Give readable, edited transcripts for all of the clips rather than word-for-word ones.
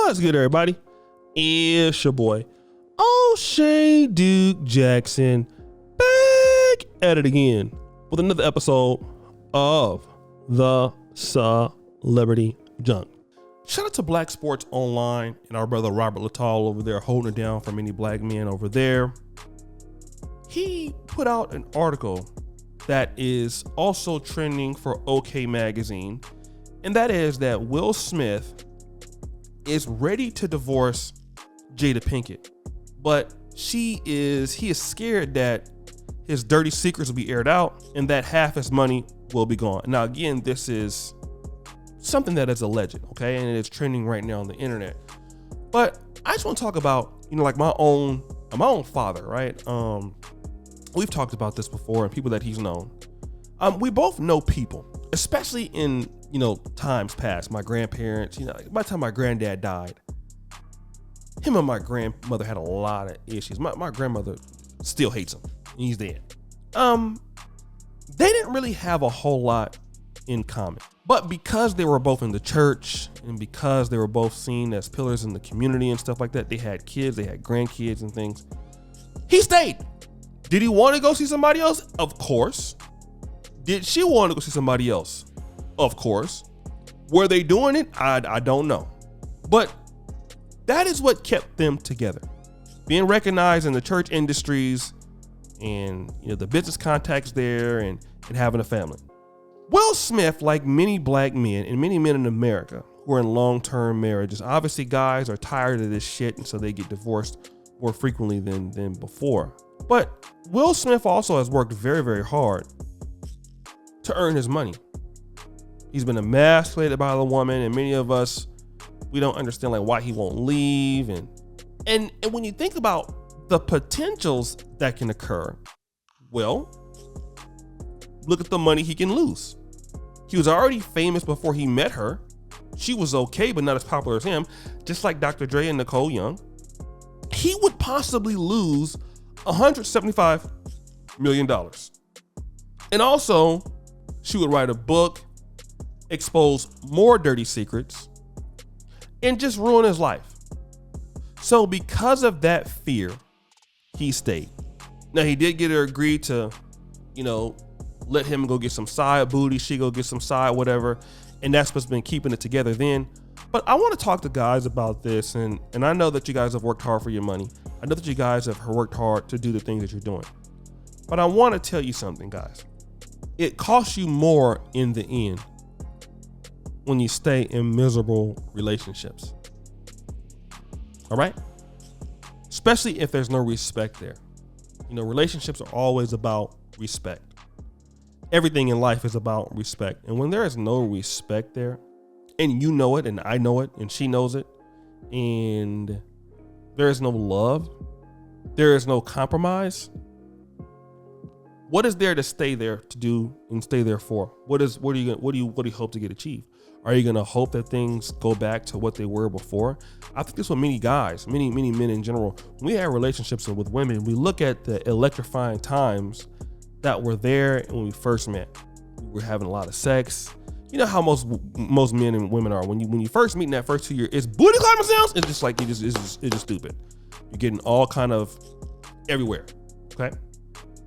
What's good, everybody? It's your boy, O'Shea Duke Jackson, back at it again with another episode of the Celebrity Junk. Shout out to Black Sports Online and our brother Robert Littal over there holding it down for many black men over there. He put out an article that is also trending for OK Magazine, and that is that Will Smith is ready to divorce Jada Pinkett, but he is scared that his dirty secrets will be aired out and that half his money will be gone. Now, again, this is something that is alleged, okay, and it's trending right now on the internet. But I just want to talk about, like my own father, right? We've talked about this before, and people that he's known. We both know people, especially in times past. My grandparents, by the time my granddad died, him and my grandmother had a lot of issues. My grandmother still hates him. He's dead. They didn't really have a whole lot in common. But because they were both in the church and because they were both seen as pillars in the community and stuff like that, they had kids, they had grandkids and things. He stayed. Did he want to go see somebody else? Of course. Did she want to go see somebody else? Of course. Were they doing it? I don't know. But that is what kept them together. Being recognized in the church industries and the business contacts there and having a family. Will Smith, like many black men and many men in America who are in long-term marriages, obviously guys are tired of this shit, and so they get divorced more frequently than before. But Will Smith also has worked very, very hard to earn his money. He's been emasculated by the woman, and many of us, we don't understand why he won't leave. And when you think about the potentials that can occur, well, look at the money he can lose. He was already famous before he met her. She was okay, but not as popular as him. Just like Dr. Dre and Nicole Young. He would possibly lose $175 million. And also, she would write a book, expose more dirty secrets, and just ruin his life. So because of that fear, he stayed. Now, he did get her agreed to, let him go get some side booty, she go get some side whatever, and that's what's been keeping it together then. But I want to talk to guys about this, and I know that you guys have worked hard for your money. I know that you guys have worked hard to do the things that you're doing. But I want to tell you something, guys. It costs you more in the end when you stay in miserable relationships. All right? Especially if there's no respect there. Relationships are always about respect. Everything in life is about respect. And when there is no respect there, and you know it, and I know it, and she knows it, and there is no love, there is no compromise, what is there to stay there to do and stay there for? What do you hope to get achieved? Are you going to hope that things go back to what they were before? I think this is what many guys, many men in general, when we have relationships with women, we look at the electrifying times that were there when we first met. We were having a lot of sex. You know how most men and women are. When you first meet in that first 2 years, it's booty climbing sounds. It's just like it's just stupid. You're getting all kind of everywhere. Okay,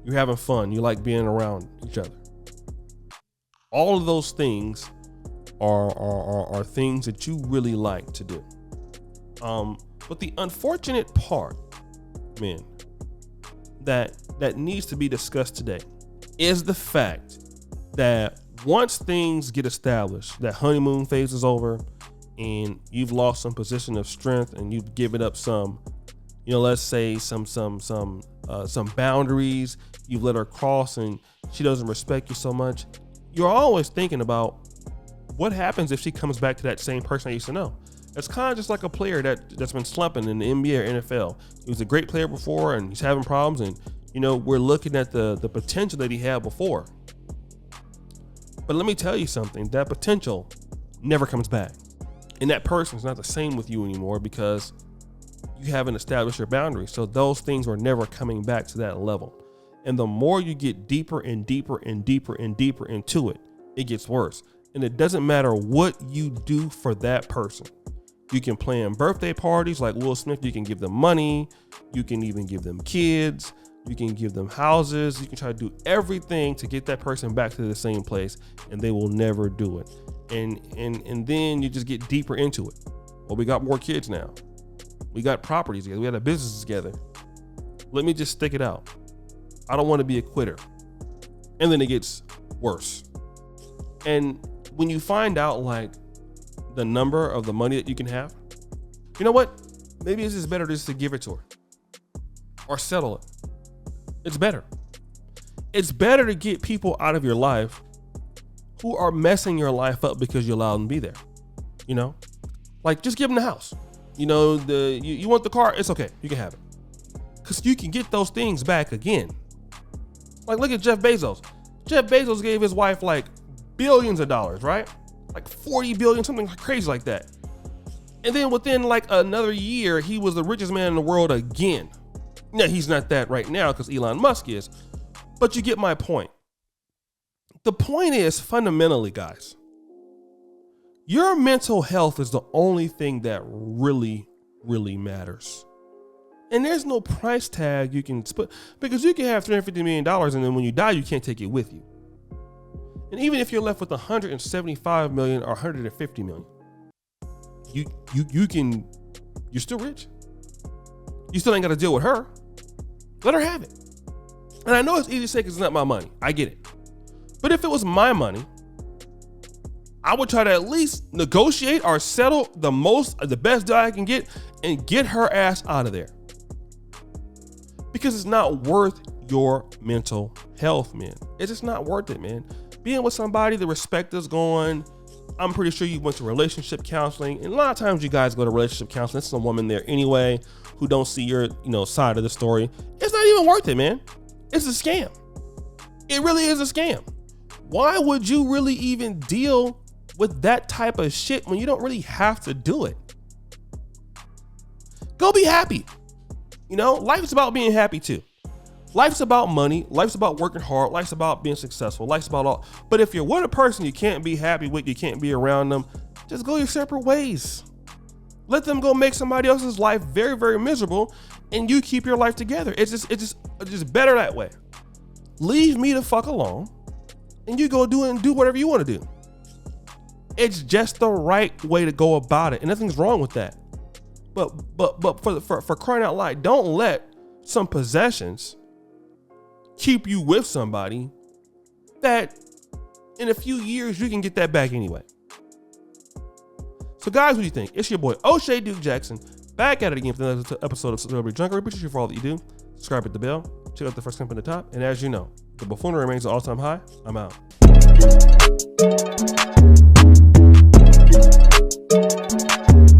you're having fun. You like being around each other. All of those things are things that you really like to do. But the unfortunate part, man, that needs to be discussed today is the fact that once things get established, that honeymoon phase is over and you've lost some position of strength and you've given up some, let's say some boundaries, you've let her cross and she doesn't respect you so much, you're always thinking about what happens if she comes back to that same person I used to know. It's kind of just like a player that's been slumping in the NBA or NFL. He was a great player before and he's having problems, and we're looking at the potential that he had before. But let me tell you something, that potential never comes back. And that person's not the same with you anymore because you haven't established your boundaries. So those things are never coming back to that level. And the more you get deeper and deeper and deeper and deeper into it, it gets worse. And it doesn't matter what you do for that person. You can plan birthday parties like Will Smith. You can give them money. You can even give them kids. You can give them houses. You can try to do everything to get that person back to the same place, and they will never do it. And then you just get deeper into it. Well, we got more kids now. We got properties together. We got a business together. Let me just stick it out. I don't want to be a quitter. And then it gets worse. And when you find out like the number of the money that you can have, you know what? Maybe it's just better just to give it to her or settle it. It's better. It's better to get people out of your life who are messing your life up because you allow them to be there. You know, like just give them the house. You know, you want the car? It's okay. You can have it. Because you can get those things back again. Like look at Jeff Bezos. Jeff Bezos gave his wife like billions of dollars, right? Like 40 billion, something crazy like that. And then within like another year, he was the richest man in the world again. Now, he's not that right now because Elon Musk is, but you get my point. The point is fundamentally, guys, your mental health is the only thing that really, really matters. And there's no price tag you can put, because you can have $350 million and then when you die, you can't take it with you. And even if you're left with 175 million or 150 million, you're still rich. You still ain't got to deal with her. Let her have it. And I know it's easy to say because it's not my money. I get it. But if it was my money, I would try to at least negotiate or settle the best deal I can get and get her ass out of there. Because it's not worth your mental health, man. It's just not worth it, man. Being with somebody, the respect is gone. I'm pretty sure you went to relationship counseling. And a lot of times you guys go to relationship counseling. There's a woman there anyway who don't see your, side of the story. It's not even worth it, man. It's a scam. It really is a scam. Why would you really even deal with that type of shit when you don't really have to do it? Go be happy. Life is about being happy too. Life's about money. Life's about working hard. Life's about being successful. Life's about all. But if you're with a person you can't be happy with, you can't be around them, just go your separate ways. Let them go make somebody else's life very, very miserable, and you keep your life together. It's just better that way. Leave me the fuck alone, and you go do whatever you want to do. It's just the right way to go about it, and nothing's wrong with that. But for crying out loud, don't let some possessions keep you with somebody that in a few years you can get that back anyway. So guys, what do you think? It's your boy O'Shea Duke Jackson back at it again for another episode of Celebrity Junkery. Appreciate you for all that you do. Subscribe, hit the bell, check out the first clip at the top, and as you know, the buffoonery remains an all-time high. I'm out.